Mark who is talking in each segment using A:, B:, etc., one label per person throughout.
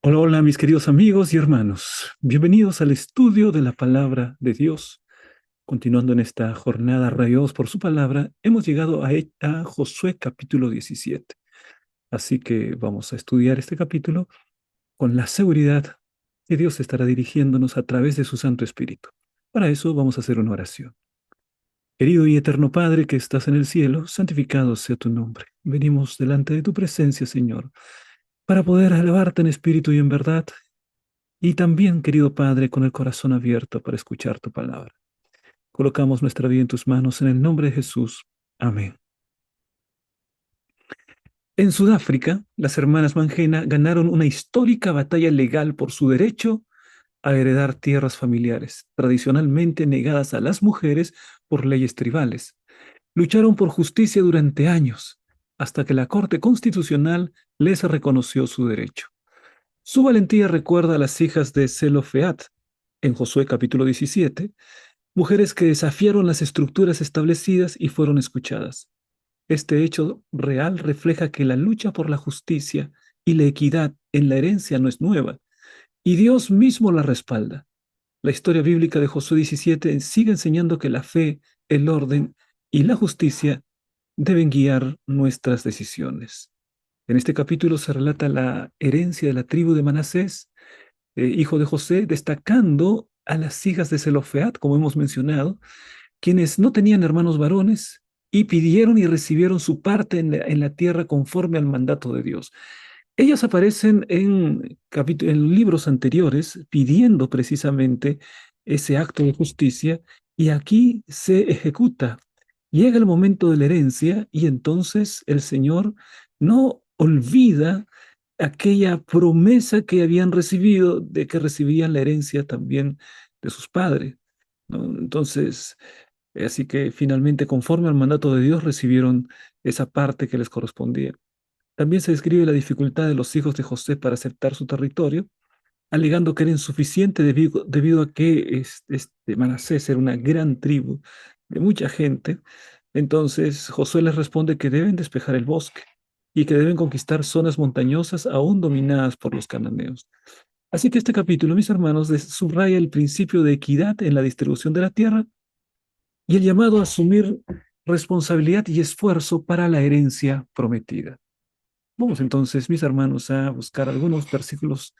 A: Hola, hola, mis queridos amigos y hermanos. Bienvenidos al estudio de la palabra de Dios. Continuando en esta jornada rayados por su palabra, hemos llegado a Josué capítulo 17. Así que vamos a estudiar este capítulo con la seguridad que Dios estará dirigiéndonos a través de su Santo Espíritu. Para eso vamos a hacer una oración. Querido y eterno Padre que estás en el cielo, santificado sea tu nombre. Venimos delante de tu presencia, Señor, para poder alabarte en espíritu y en verdad. Y también, querido Padre, con el corazón abierto para escuchar tu palabra. Colocamos nuestra vida en tus manos en el nombre de Jesús. Amén. En Sudáfrica, las hermanas Mangena ganaron una histórica batalla legal por su derecho a heredar tierras familiares, tradicionalmente negadas a las mujeres por leyes tribales. Lucharon por justicia durante años, hasta que la Corte Constitucional les reconoció su derecho. Su valentía recuerda a las hijas de Zelofeat en Josué capítulo 17, mujeres que desafiaron las estructuras establecidas y fueron escuchadas. Este hecho real refleja que la lucha por la justicia y la equidad en la herencia no es nueva, y Dios mismo la respalda. La historia bíblica de Josué 17 sigue enseñando que la fe, el orden y la justicia deben guiar nuestras decisiones. En este capítulo se relata la herencia de la tribu de Manasés, hijo de José, destacando a las hijas de Zelofeat, como hemos mencionado, quienes no tenían hermanos varones y pidieron y recibieron su parte en la tierra conforme al mandato de Dios. Ellas aparecen en libros anteriores pidiendo precisamente ese acto de justicia y aquí se ejecuta. Llega el momento de la herencia y entonces el Señor no olvida aquella promesa que habían recibido de que recibirían la herencia también de sus padres, ¿no? Entonces, así que finalmente, conforme al mandato de Dios, recibieron esa parte que les correspondía. También se describe la dificultad de los hijos de José para aceptar su territorio, alegando que era insuficiente debido a que Manasés era una gran tribu de mucha gente. Entonces Josué les responde que deben despejar el bosque y que deben conquistar zonas montañosas aún dominadas por los cananeos. Así que este capítulo, mis hermanos, subraya el principio de equidad en la distribución de la tierra y el llamado a asumir responsabilidad y esfuerzo para la herencia prometida. Vamos entonces, mis hermanos, a buscar algunos versículos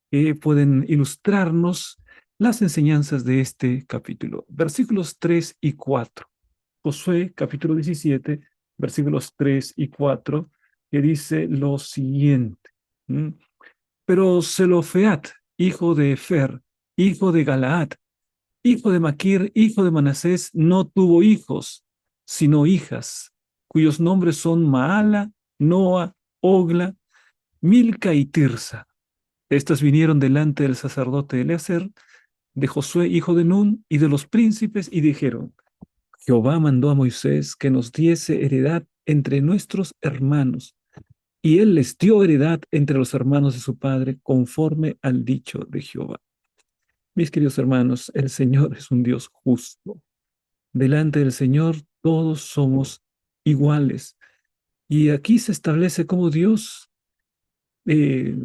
A: que pueden ilustrarnos las enseñanzas de este capítulo. Versículos 3 y 4. Josué, capítulo 17, versículos 3 y 4, que dice lo siguiente. ¿Mm? Pero Zelofeat, hijo de Efer, hijo de Galaad, hijo de Maquir, hijo de Manasés, no tuvo hijos, sino hijas, cuyos nombres son Maala, Noa, Ogla, Milca y Tirsa. Estas vinieron delante del sacerdote Eleazar, de Josué, hijo de Nun, y de los príncipes, y dijeron, Jehová mandó a Moisés que nos diese heredad entre nuestros hermanos, y él les dio heredad entre los hermanos de su padre, conforme al dicho de Jehová. Mis queridos hermanos, el Señor es un Dios justo. Delante del Señor todos somos iguales. Y aquí se establece cómo Dios eh,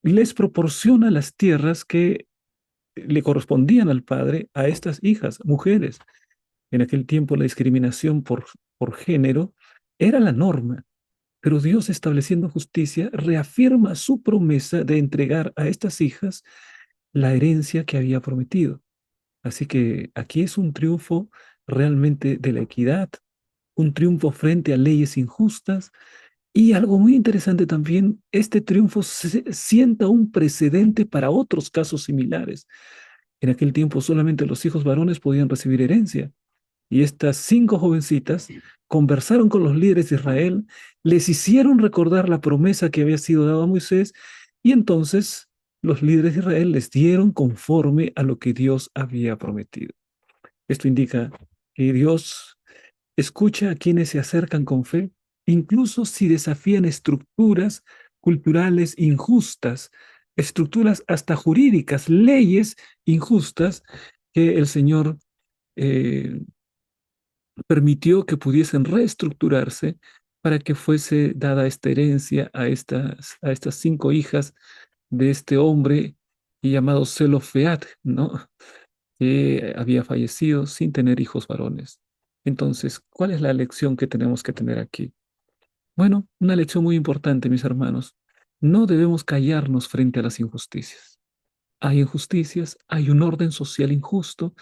A: les proporciona las tierras que le correspondían al padre a estas hijas, mujeres. En aquel tiempo la discriminación por género era la norma, pero Dios, estableciendo justicia, reafirma su promesa de entregar a estas hijas la herencia que había prometido. Así que aquí es un triunfo realmente de la equidad, un triunfo frente a leyes injustas y algo muy interesante también, este triunfo sienta un precedente para otros casos similares. En aquel tiempo solamente los hijos varones podían recibir herencia y estas cinco jovencitas conversaron con los líderes de Israel, les hicieron recordar la promesa que había sido dada a Moisés y entonces los líderes de Israel les dieron conforme a lo que Dios había prometido. Esto indica que Dios escucha a quienes se acercan con fe, incluso si desafían estructuras culturales injustas, estructuras hasta jurídicas, leyes injustas que el Señor eh, permitió que pudiesen reestructurarse para que fuese dada esta herencia a estas 5 hijas de este hombre llamado Zelofead, ¿no? Que había fallecido sin tener hijos varones. Entonces, ¿cuál es la lección que tenemos que tener aquí? Bueno, una lección muy importante, mis hermanos. No debemos callarnos frente a las injusticias. Hay injusticias, hay un orden social injusto,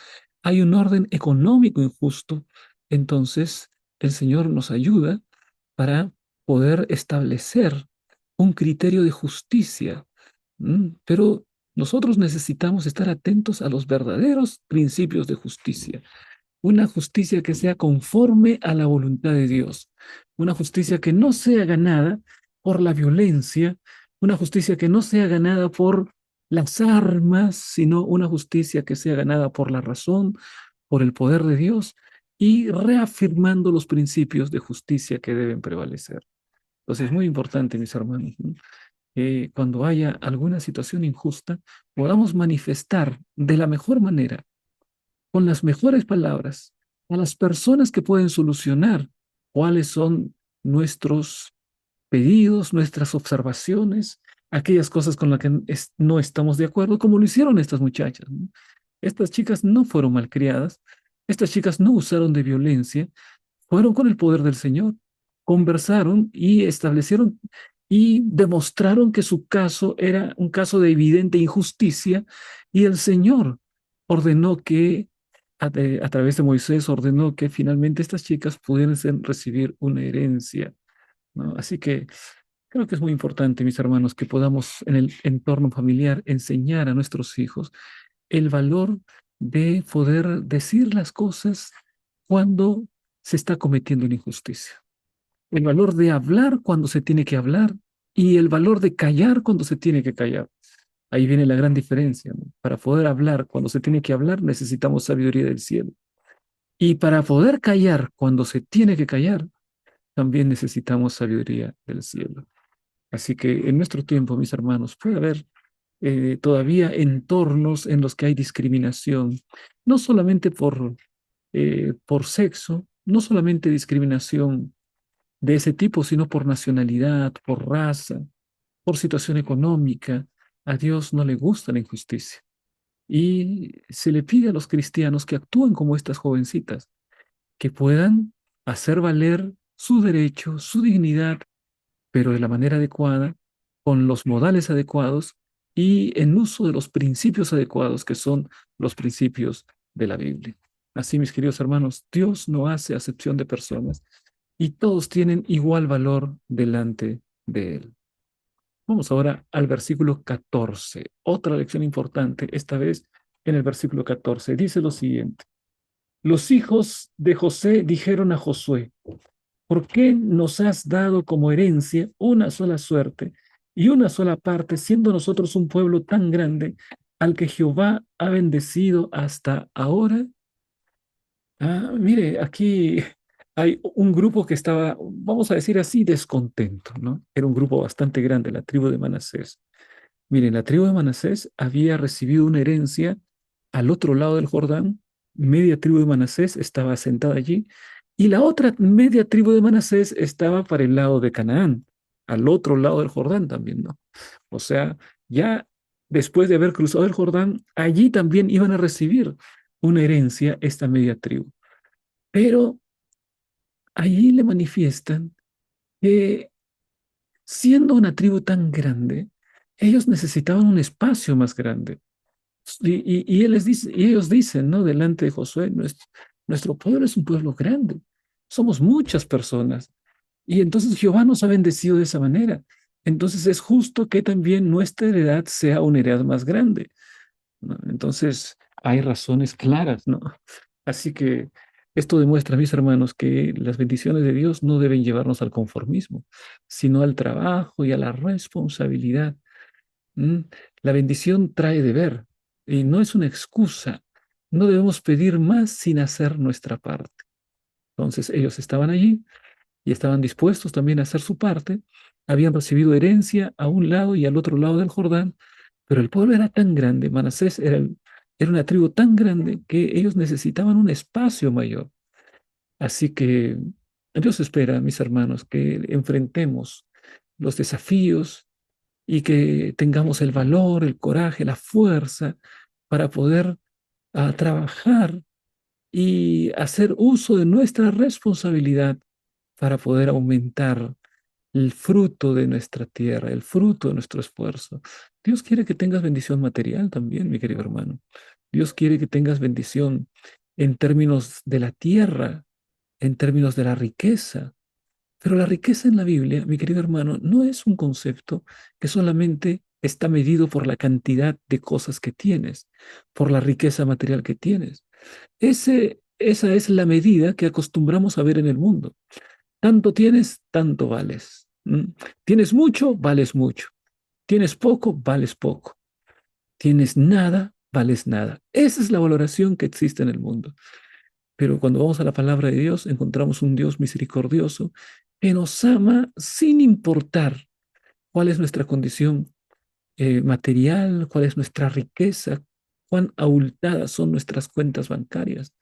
A: hay un orden económico injusto. Entonces, el Señor nos ayuda para poder establecer un criterio de justicia. Pero nosotros necesitamos estar atentos a los verdaderos principios de justicia. Una justicia que sea conforme a la voluntad de Dios. Una justicia que no sea ganada por la violencia. Una justicia que no sea ganada por las armas, sino una justicia que sea ganada por la razón, por el poder de Dios y reafirmando los principios de justicia que deben prevalecer. Entonces es muy importante, mis hermanos, ¿no? Que cuando haya alguna situación injusta, podamos manifestar de la mejor manera, con las mejores palabras, a las personas que pueden solucionar cuáles son nuestros pedidos, nuestras observaciones, aquellas cosas con las que no estamos de acuerdo, como lo hicieron estas muchachas, ¿no? Estas chicas no fueron malcriadas, estas chicas no usaron de violencia, fueron con el poder del Señor, conversaron y establecieron y demostraron que su caso era un caso de evidente injusticia y el Señor ordenó que, a través de Moisés, ordenó que finalmente estas chicas pudiesen recibir una herencia, ¿no? Así que creo que es muy importante, mis hermanos, que podamos en el entorno familiar enseñar a nuestros hijos el valor de poder decir las cosas cuando se está cometiendo una injusticia. El valor de hablar cuando se tiene que hablar y el valor de callar cuando se tiene que callar. Ahí viene la gran diferencia, ¿no? Para poder hablar cuando se tiene que hablar necesitamos sabiduría del cielo. Y para poder callar cuando se tiene que callar, también necesitamos sabiduría del cielo. Así que en nuestro tiempo, mis hermanos, puede haber todavía entornos en los que hay discriminación, no solamente por sexo, no solamente discriminación de ese tipo, sino por nacionalidad, por raza, por situación económica. A Dios no le gusta la injusticia. Y se le pide a los cristianos que actúen como estas jovencitas, que puedan hacer valer su derecho, su dignidad, pero de la manera adecuada, con los modales adecuados y en uso de los principios adecuados, que son los principios de la Biblia. Así, mis queridos hermanos, Dios no hace acepción de personas y todos tienen igual valor delante de Él. Vamos ahora al versículo 14. Otra lección importante, esta vez en el versículo 14. Dice lo siguiente. Los hijos de José dijeron a Josué, ¿por qué nos has dado como herencia una sola suerte y una sola parte, siendo nosotros un pueblo tan grande al que Jehová ha bendecido hasta ahora? Ah, mire, aquí hay un grupo que estaba, vamos a decir así, descontento, ¿no? Era un grupo bastante grande, la tribu de Manasés. Miren, la tribu de Manasés había recibido una herencia al otro lado del Jordán. Media tribu de Manasés estaba asentada allí y la otra media tribu de Manasés estaba para el lado de Canaán, al otro lado del Jordán también, ¿no? O sea, ya después de haber cruzado el Jordán, allí también iban a recibir una herencia esta media tribu. Pero allí le manifiestan que siendo una tribu tan grande, ellos necesitaban un espacio más grande. Y él les dice, y ellos dicen, ¿no? Delante de Josué, nuestro pueblo es un pueblo grande, somos muchas personas. Y entonces Jehová nos ha bendecido de esa manera. Entonces es justo que también nuestra heredad sea una heredad más grande, ¿no? Entonces hay razones claras, ¿no? Así que esto demuestra, mis hermanos, que las bendiciones de Dios no deben llevarnos al conformismo, sino al trabajo y a la responsabilidad. ¿Mm? La bendición trae deber y no es una excusa. No debemos pedir más sin hacer nuestra parte. Entonces ellos estaban allí y estaban dispuestos también a hacer su parte. Habían recibido herencia a un lado y al otro lado del Jordán, pero el pueblo era tan grande, Manasés era una tribu tan grande que ellos necesitaban un espacio mayor. Así que Dios espera, mis hermanos, que enfrentemos los desafíos y que tengamos el valor, el coraje, la fuerza para poder trabajar y hacer uso de nuestra responsabilidad para poder aumentar el fruto de nuestra tierra, el fruto de nuestro esfuerzo. Dios quiere que tengas bendición material también, mi querido hermano. Dios quiere que tengas bendición en términos de la tierra, en términos de la riqueza. Pero la riqueza en la Biblia, mi querido hermano, no es un concepto que solamente está medido por la cantidad de cosas que tienes, por la riqueza material que tienes. Esa es la medida que acostumbramos a ver en el mundo. Tanto tienes, tanto vales. Tienes mucho, vales mucho. Tienes poco, vales poco. Tienes nada, vales nada. Esa es la valoración que existe en el mundo. Pero cuando vamos a la palabra de Dios, encontramos un Dios misericordioso que nos ama sin importar cuál es nuestra condición material, cuál es nuestra riqueza, cuán abultadas son nuestras cuentas bancarias.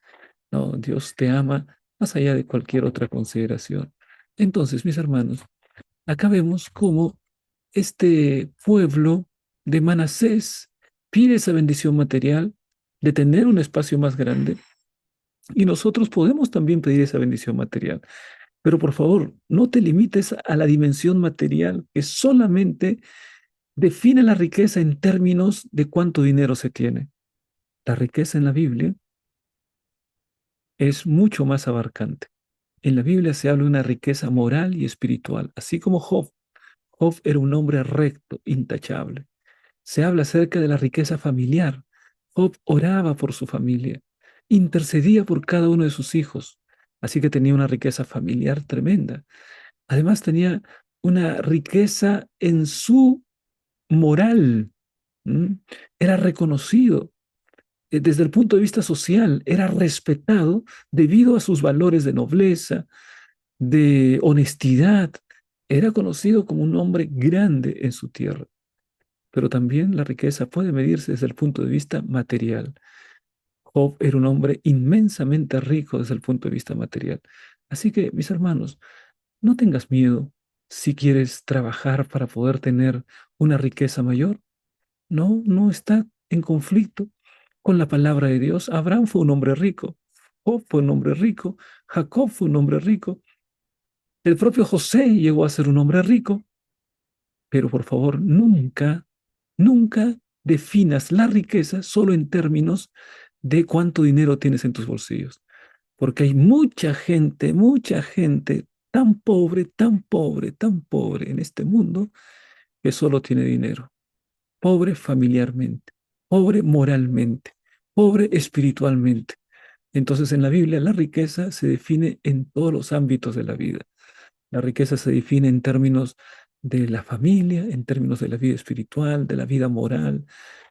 A: No, Dios te ama más allá de cualquier otra consideración. Entonces, mis hermanos, acá vemos cómo este pueblo de Manasés pide esa bendición material de tener un espacio más grande y nosotros podemos también pedir esa bendición material. Pero por favor, no te limites a la dimensión material que solamente define la riqueza en términos de cuánto dinero se tiene. La riqueza en la Biblia es mucho más abarcante. En la Biblia se habla de una riqueza moral y espiritual, así como Job. Job era un hombre recto, intachable. Se habla acerca de la riqueza familiar. Job oraba por su familia, intercedía por cada uno de sus hijos, así que tenía una riqueza familiar tremenda. Además tenía una riqueza en su moral. ¿m? Era reconocido desde el punto de vista social, era respetado debido a sus valores de nobleza, de honestidad. Era conocido como un hombre grande en su tierra. Pero también la riqueza puede medirse desde el punto de vista material. Job era un hombre inmensamente rico desde el punto de vista material. Así que, mis hermanos, no tengas miedo si quieres trabajar para poder tener una riqueza mayor. No, no está en conflicto con la palabra de Dios. Abraham fue un hombre rico, Job fue un hombre rico, Jacob fue un hombre rico, el propio José llegó a ser un hombre rico, pero por favor, nunca, nunca definas la riqueza solo en términos de cuánto dinero tienes en tus bolsillos, porque hay mucha gente tan pobre, tan pobre, tan pobre en este mundo que solo tiene dinero. Pobre familiarmente, pobre moralmente, pobre espiritualmente. Entonces en la Biblia la riqueza se define en todos los ámbitos de la vida. La riqueza se define en términos de la familia, en términos de la vida espiritual, de la vida moral,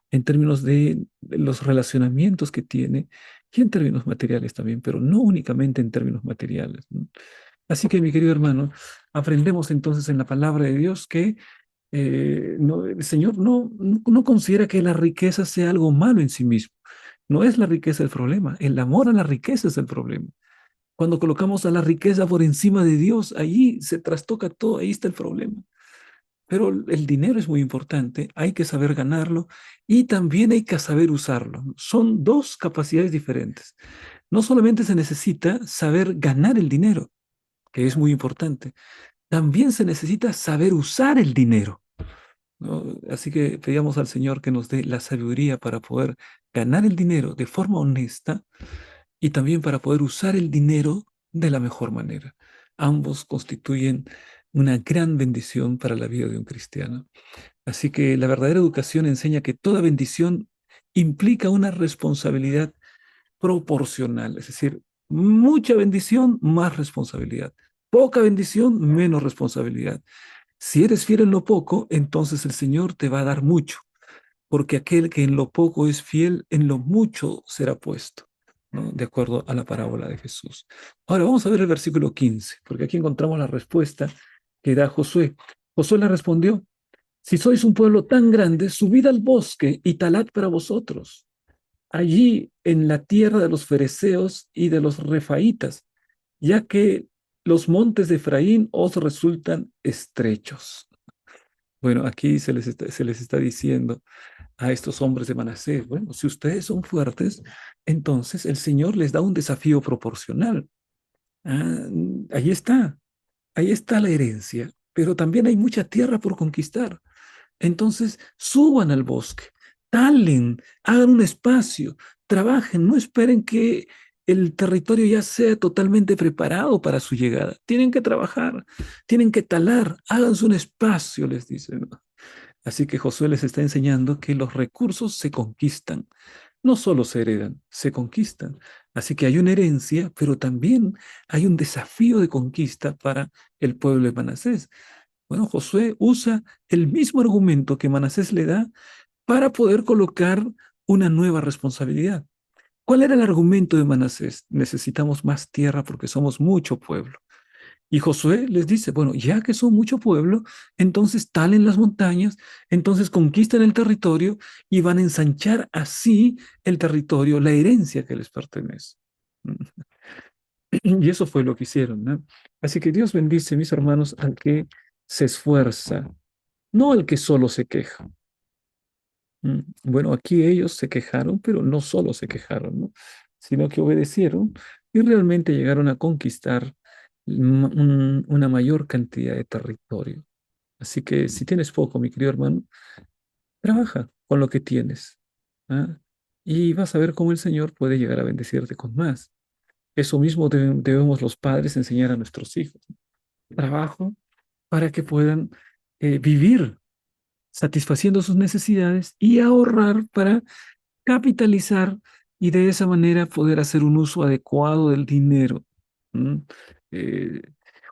A: en términos de los relacionamientos que tiene y en términos materiales también, pero no únicamente en términos materiales, ¿no? Así que, mi querido hermano, aprendemos entonces en la palabra de Dios que el Señor no considera que la riqueza sea algo malo en sí mismo. No es la riqueza el problema, el amor a la riqueza es el problema. Cuando colocamos a la riqueza por encima de Dios, allí se trastoca todo, ahí está el problema. Pero el dinero es muy importante, hay que saber ganarlo y también hay que saber usarlo. Son dos capacidades diferentes. No solamente se necesita saber ganar el dinero, que es muy importante, también se necesita saber usar el dinero, ¿no? Así que pedíamos al Señor que nos dé la sabiduría para poder ganar el dinero de forma honesta y también para poder usar el dinero de la mejor manera. Ambos constituyen una gran bendición para la vida de un cristiano. Así que la verdadera educación enseña que toda bendición implica una responsabilidad proporcional, es decir, mucha bendición, más responsabilidad. Poca bendición, menos responsabilidad. Si eres fiel en lo poco, entonces el Señor te va a dar mucho, porque aquel que en lo poco es fiel, en lo mucho será puesto, ¿no? De acuerdo a la parábola de Jesús. Ahora vamos a ver el versículo 15, porque aquí encontramos la respuesta que da Josué. Josué le respondió, si sois un pueblo tan grande, subid al bosque y talad para vosotros, allí en la tierra de los fereceos y de los refaítas, ya que los montes de Efraín os resultan estrechos. Bueno, aquí se les está diciendo a estos hombres de Manasés, bueno, si ustedes son fuertes, entonces el Señor les da un desafío proporcional. Ah, ahí está la herencia, pero también hay mucha tierra por conquistar. Entonces, suban al bosque, talen, hagan un espacio, trabajen, no esperen que el territorio ya sea totalmente preparado para su llegada. Tienen que trabajar, tienen que talar, háganse un espacio, les dicen. Así que Josué les está enseñando que los recursos se conquistan, no solo se heredan, se conquistan. Así que hay una herencia, pero también hay un desafío de conquista para el pueblo de Manasés. Bueno, Josué usa el mismo argumento que Manasés le da para poder colocar una nueva responsabilidad. ¿Cuál era el argumento de Manasés? Necesitamos más tierra porque somos mucho pueblo. Y Josué les dice, bueno, ya que son mucho pueblo, entonces talen las montañas, entonces conquistan el territorio y van a ensanchar así el territorio, la herencia que les pertenece. Y eso fue lo que hicieron, ¿no? Así que Dios bendice, mis hermanos, al que se esfuerza, no al que solo se queja. Bueno, aquí ellos se quejaron, pero no solo se quejaron, ¿no? Sino que obedecieron y realmente llegaron a conquistar una mayor cantidad de territorio. Así que si tienes poco, mi querido hermano, trabaja con lo que tienes, ¿ah? Y vas a ver cómo el Señor puede llegar a bendecirte con más. Eso mismo debemos los padres enseñar a nuestros hijos. Trabajo para que puedan vivir satisfaciendo sus necesidades y ahorrar para capitalizar y de esa manera poder hacer un uso adecuado del dinero. ¿Mm? Eh,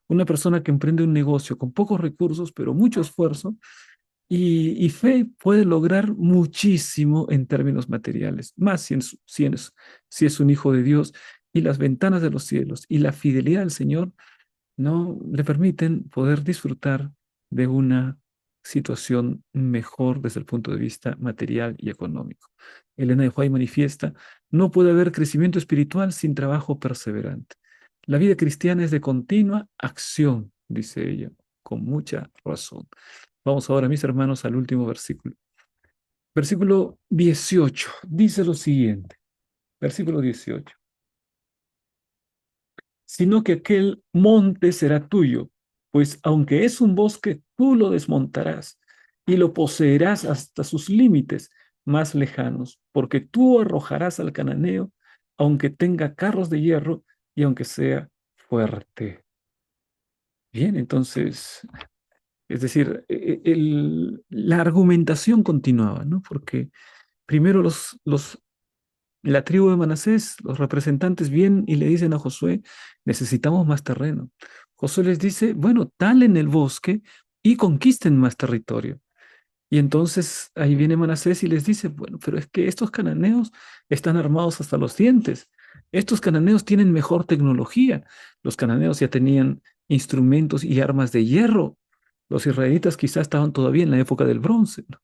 A: una persona que emprende un negocio con pocos recursos, pero mucho esfuerzo y fe puede lograr muchísimo en términos materiales, más si es un hijo de Dios y las ventanas de los cielos y la fidelidad del Señor no le permiten poder disfrutar de una situación mejor desde el punto de vista material y económico. Elena de White manifiesta, no puede haber crecimiento espiritual sin trabajo perseverante. La vida cristiana es de continua acción, dice ella, con mucha razón. Vamos ahora, mis hermanos, al último versículo. Versículo 18 dice lo siguiente, versículo 18 sino que aquel monte será tuyo, pues aunque es un bosque, tú lo desmontarás y lo poseerás hasta sus límites más lejanos, porque tú arrojarás al cananeo, aunque tenga carros de hierro y aunque sea fuerte. Bien, entonces, es decir, la argumentación continuaba, ¿no? Porque primero la tribu de Manasés, los representantes vienen y le dicen a Josué, necesitamos más terreno. Josué les dice, bueno, talen el bosque y conquisten más territorio. Y entonces ahí viene Manasés y les dice, bueno, pero es que estos cananeos están armados hasta los dientes. Estos cananeos tienen mejor tecnología. Los cananeos ya tenían instrumentos y armas de hierro. Los israelitas quizás estaban todavía en la época del bronce, ¿no?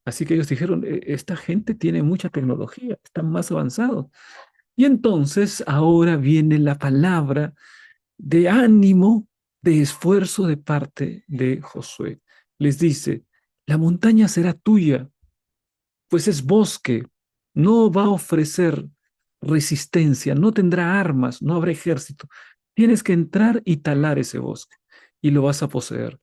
A: Así que ellos dijeron, esta gente tiene mucha tecnología, están más avanzados. Y entonces ahora viene la palabra de ánimo, de esfuerzo de parte de Josué. Les dice, la montaña será tuya, pues es bosque, no va a ofrecer resistencia, no tendrá armas, no habrá ejército. Tienes que entrar y talar ese bosque y lo vas a poseer.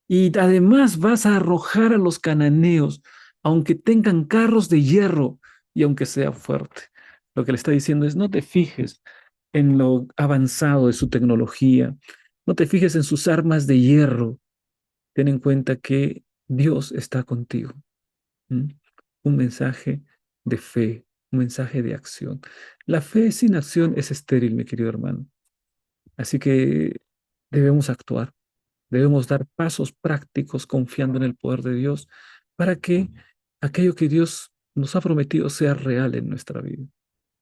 A: Y además vas a arrojar a los cananeos, aunque tengan carros de hierro y aunque sea fuerte. Lo que le está diciendo es, no te fijes en lo avanzado de su tecnología, no te fijes en sus armas de hierro, ten en cuenta que Dios está contigo. ¿Mm? Un mensaje de fe, un mensaje de acción. La fe sin acción es estéril, mi querido hermano. Así que debemos actuar, debemos dar pasos prácticos confiando en el poder de Dios para que aquello que Dios nos ha prometido sea real en nuestra vida.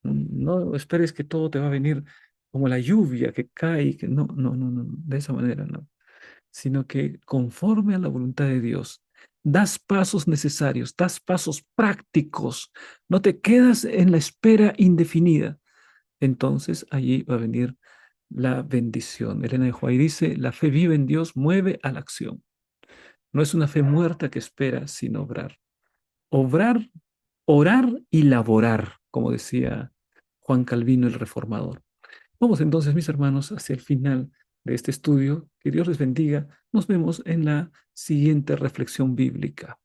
A: No esperes que todo te va a venir como la lluvia que cae, y que no, de esa manera no, sino que conforme a la voluntad de Dios, das pasos necesarios, das pasos prácticos, no te quedas en la espera indefinida. Entonces allí va a venir la bendición. Elena de White dice, la fe viva en Dios mueve a la acción. No es una fe muerta que espera sin obrar. Obrar, orar y laborar, como decía Juan Calvino el reformador. Vamos entonces, mis hermanos, hacia el final de este estudio. Que Dios les bendiga. Nos vemos en la siguiente reflexión bíblica.